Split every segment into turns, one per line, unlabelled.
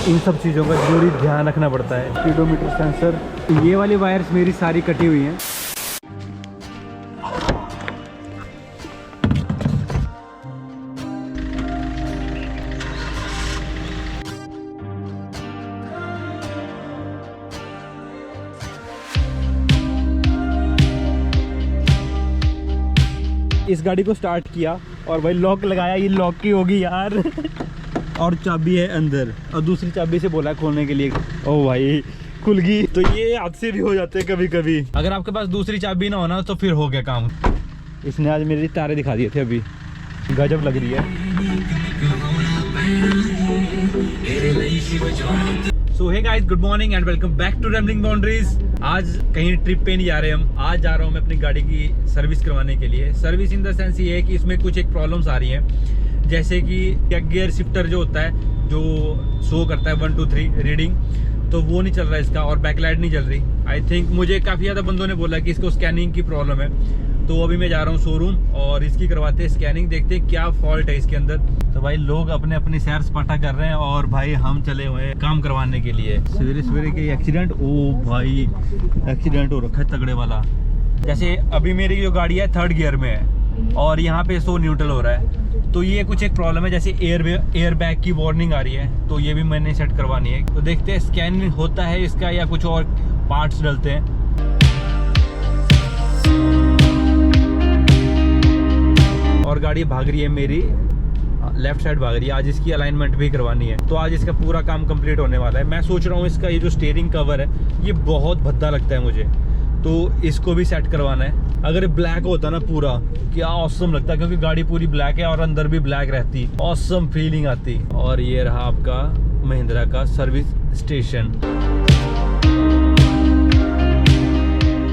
इन सब चीज़ों का जरूरी ध्यान रखना पड़ता है। स्पीडोमीटर सेंसर, ये वाली वायर्स मेरी सारी कटी हुई हैं। इस गाड़ी को स्टार्ट किया और भाई लॉक लगाया, ये लॉक की होगी यार और चाबी है अंदर और दूसरी चाबी से बोला खोलने के लिए। ओ भाई खुल गई। तो ये हादसे भी हो जाते हैं कभी कभी। अगर आपके पास दूसरी चाबी ना होना तो फिर हो गया काम। इसने आज मेरी तारे दिखा दिए थे, अभी गजब लग रही है। So hey guys, good morning and welcome back to rambling boundaries. आज कहीं ट्रिप पे नहीं जा रहे हम। आज जा रहा हूँ मैं अपनी गाड़ी की सर्विस करवाने के लिए। सर्विस इन द सेंस ये है कि इसमें कुछ एक प्रॉब्लम्स आ रही हैं, जैसे कि गियर शिफ्टर जो होता है, जो शो करता है 1 2 3 रीडिंग, तो वो नहीं चल रहा है इसका, और बैकलाइट नहीं चल रही। आई थिंक मुझे काफ़ी ज़्यादा बंदों ने बोला कि इसको स्कैनिंग की प्रॉब्लम है। तो अभी मैं जा रहा हूँ शोरूम और इसकी करवाते हैं स्कैनिंग, देखते हैं क्या फॉल्ट है इसके अंदर। तो भाई लोग अपने अपनी सैर सपाटा कर रहे हैं और भाई हम चले हुए हैं काम करवाने के लिए। सवेरे सवेरे के एक्सीडेंट, ओ भाई एक्सीडेंट हो रखा है तगड़े वाला। जैसे अभी मेरी जो गाड़ी है 3rd गियर में है और यहाँ पे 100 न्यूट्रल हो रहा है। तो ये कुछ एक प्रॉब्लम है, जैसे एयर बैग की वार्निंग आ रही है, तो ये भी मैंने सेट करवानी है। तो देखते हैं स्कैन होता है इसका या कुछ और पार्ट्स डलते हैं। और गाड़ी भाग रही है मेरी लेफ्ट साइड भाग रही है। आज इसकी अलाइनमेंट भी करवानी है, तो आज इसका पूरा काम कंप्लीट होने वाला है। मैं सोच रहा हूँ इसका ये जो स्टीयरिंग कवर है ये बहुत भद्दा लगता है मुझे, तो इसको भी सेट करवाना है। अगर ब्लैक होता ना पूरा, क्या ऑसम लगता, क्योंकि गाड़ी पूरी ब्लैक है और अंदर भी ब्लैक रहती, ऑसम फीलिंग आती। और ये रहा आपका महिंद्रा का सर्विस स्टेशन।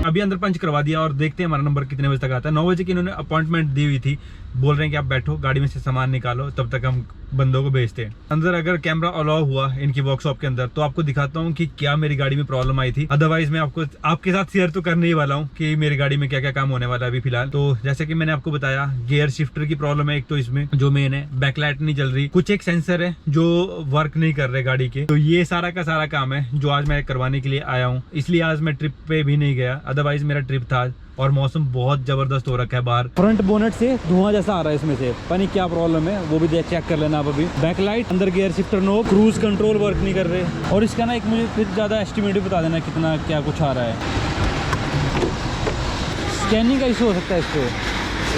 अभी अंदर पंच करवा दिया और देखते हैं हमारा नंबर कितने बजे तक आता है। 9 बजे की इन्होंने अपॉइंटमेंट दी हुई थी। बोल रहे हैं कि आप बैठो, गाड़ी में से सामान निकालो, तब तक हम बंदों को भेजते हैं अंदर। अगर कैमरा अलाउ हुआ इनकी वर्कशॉप के अंदर तो आपको दिखाता हूँ कि क्या मेरी गाड़ी में प्रॉब्लम आई थी। अदरवाइज मैं आपको आपके साथ शेयर तो करने ही वाला हूँ कि मेरी गाड़ी में क्या क्या काम होने वाला है अभी फिलहाल। तो जैसे कि मैंने आपको बताया, गियर शिफ्टर की प्रॉब्लम है एक, तो इसमें जो मेन है बैकलाइट नहीं चल रही, कुछ एक सेंसर है जो वर्क नहीं कर रहे गाड़ी के। तो ये सारा का सारा काम है जो आज मैं करवाने के लिए आया हूँ। इसलिए आज मैं ट्रिप पे भी नहीं गया, अदरवाइज मेरा ट्रिप था। और मौसम बहुत जबरदस्त हो रखा है बाहर। फ्रंट बोनेट से धुआं जैसा आ रहा है, इसमें से पता नहीं क्या प्रॉब्लम है, वो भी चेक कर लेना आप अभी। बैकलाइट, अंदर gear shifter no, cruise control work नहीं कर रहे। और इसका ना एक मुझे फिर ज़्यादा एस्टिमेट भी बता देना कितना क्या कुछ आ रहा है। स्कैनिंग का इशू हो सकता है इस पर।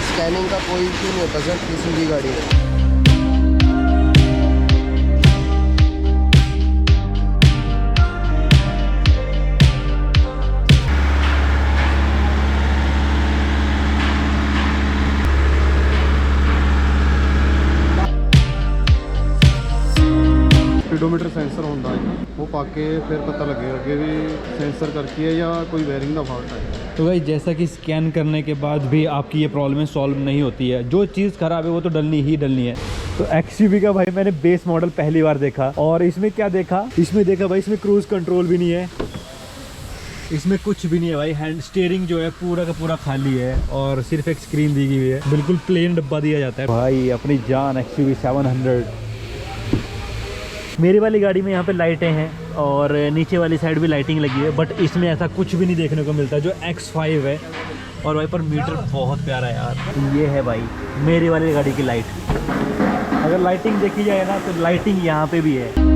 स्कैनिंग का कोई इशू नहीं होता सर किसी भी गाड़ी में।
स्पीडोमीटर सेंसर होता है, वो पाके फिर पता लगेगा कि भी सेंसर करके है या कोई वायरिंग का फॉल्ट है।
तो भाई जैसा कि स्कैन करने के बाद भी आपकी ये प्रॉब्लम सॉल्व नहीं होती है, जो चीज़ ख़राब है वो तो डलनी ही डलनी है। तो XUV का भाई मैंने बेस मॉडल पहली बार देखा, और इसमें क्या देखा, इसमें देखा भाई इसमें क्रूज कंट्रोल भी नहीं है, इसमें कुछ भी नहीं है भाई। हैंड स्टीयरिंग जो है पूरा का पूरा खाली है और सिर्फ एक स्क्रीन दी हुई है, बिल्कुल प्लेन डब्बा दिया जाता है भाई। अपनी जान XUV 700। मेरी वाली गाड़ी में यहाँ पे लाइटें हैं और नीचे वाली साइड भी लाइटिंग लगी है, बट इसमें ऐसा कुछ भी नहीं देखने को मिलता जो X5 है। और भाई पर मीटर बहुत प्यारा है यार। ये है भाई मेरी वाली गाड़ी की लाइट। अगर लाइटिंग देखी जाए ना तो लाइटिंग यहाँ पे भी है।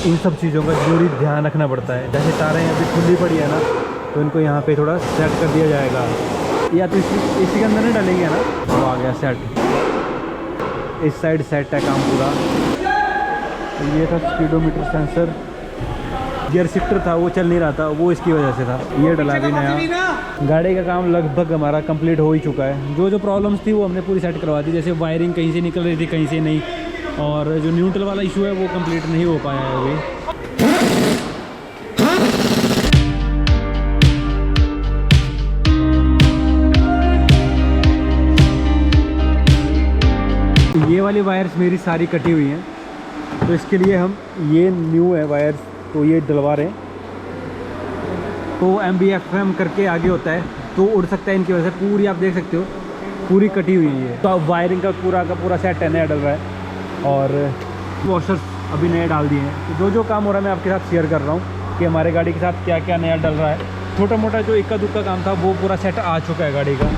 इन सब चीज़ों का जरूरी ध्यान रखना पड़ता है। जैसे तारें अभी खुली पड़ी है ना, तो इनको यहाँ पे थोड़ा सेट कर दिया जाएगा, या तो इसी के अंदर नहीं डालेंगे ना। तो आ गया सेट, इस साइड सेट है काम पूरा। ये था स्पीडोमीटर सेंसर। गियर शिफ्टर था वो चल नहीं रहा था, वो इसकी वजह से था। ये डला भी नया। गाड़ी का काम लगभग हमारा कंप्लीट हो ही चुका है। जो जो प्रॉब्लम्स थी वो हमने पूरी सेट करवा दी, जैसे वायरिंग कहीं से निकल रही थी कहीं से नहीं, और जो न्यूट्रल वाला इशू है वो कंप्लीट नहीं हो पाया है अभी। ये वाली वायर्स मेरी सारी कटी हुई हैं, तो इसके लिए हम ये न्यू है वायर्स, तो ये डलवा रहे हैं। तो MBFM करके आगे होता है, तो उड़ सकता है इनकी वजह से। पूरी आप देख सकते हो पूरी कटी हुई है। तो अब वायरिंग का पूरा सेट नया डल रहा है और वॉशर्स अभी नए डाल दिए हैं। तो जो काम हो रहा है मैं आपके साथ शेयर कर रहा हूँ कि हमारे गाड़ी के साथ क्या क्या नया डल रहा है। छोटा मोटा जो इक्का दुक्का काम था वो पूरा सेट आ चुका है गाड़ी का।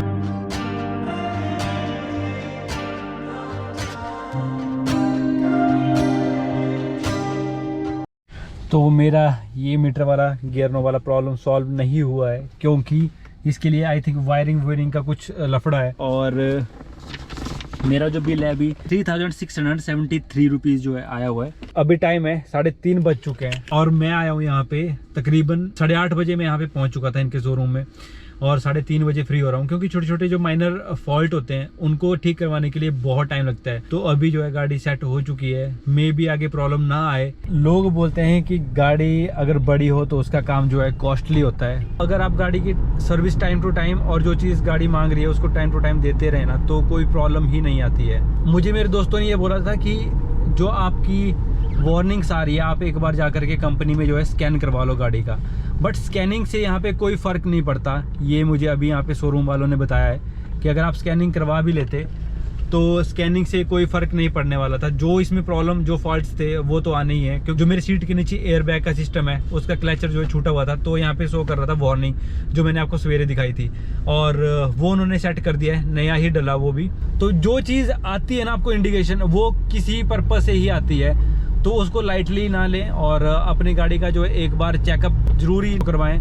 तो मेरा ये मीटर वाला गियर नो वाला प्रॉब्लम सॉल्व नहीं हुआ है, क्योंकि इसके लिए आई थिंक वायरिंग का कुछ लफड़ा है। और मेरा जो बिल है अभी 3673 रुपीज़ जो है आया हुआ है। अभी टाइम है 3:30 बज चुके हैं और मैं आया हूँ यहाँ पे तकरीबन 8:30 बजे मैं यहाँ पे पहुँच चुका था इनके शोरूम में, और 3:30 बजे फ्री हो रहा हूँ, क्योंकि छोटे छोटे जो माइनर फॉल्ट होते हैं उनको ठीक करवाने के लिए बहुत टाइम लगता है। तो अभी जो है गाड़ी सेट हो चुकी है, मे भी आगे प्रॉब्लम ना आए। लोग बोलते हैं कि गाड़ी अगर बड़ी हो तो उसका काम जो है कॉस्टली होता है। अगर आप गाड़ी की सर्विस टाइम टू टाइम और जो चीज़ गाड़ी मांग रही है उसको टाइम टू टाइम देते रहे ना, तो कोई प्रॉब्लम ही नहीं आती है। मुझे मेरे दोस्तों ने ये बोला था कि जो आपकी वार्निंग्स आ रही है आप एक बार जा करके कंपनी में जो है स्कैन करवा लो गाड़ी का, बट स्कैनिंग से यहाँ पे कोई फ़र्क नहीं पड़ता। ये मुझे अभी यहाँ पे शोरूम वालों ने बताया है कि अगर आप स्कैनिंग करवा भी लेते तो स्कैनिंग से कोई फ़र्क नहीं पड़ने वाला था। जो इसमें प्रॉब्लम जो फॉल्ट्स थे वो तो आने ही है, क्योंकि जो मेरी सीट के नीचे एयर बैग का सिस्टम है उसका क्लचर जो है छूटा हुआ था, तो यहाँ पे शो कर रहा था वार्निंग, जो मैंने आपको सवेरे दिखाई थी, और वो उन्होंने सेट कर दिया है, नया ही डला वो भी। तो जो चीज़ आती है ना आपको इंडिकेशन, वो किसी पर्पज़ से ही आती है, तो उसको लाइटली ना लें और अपनी गाड़ी का जो है एक बार चेकअप जरूरी करवाएं।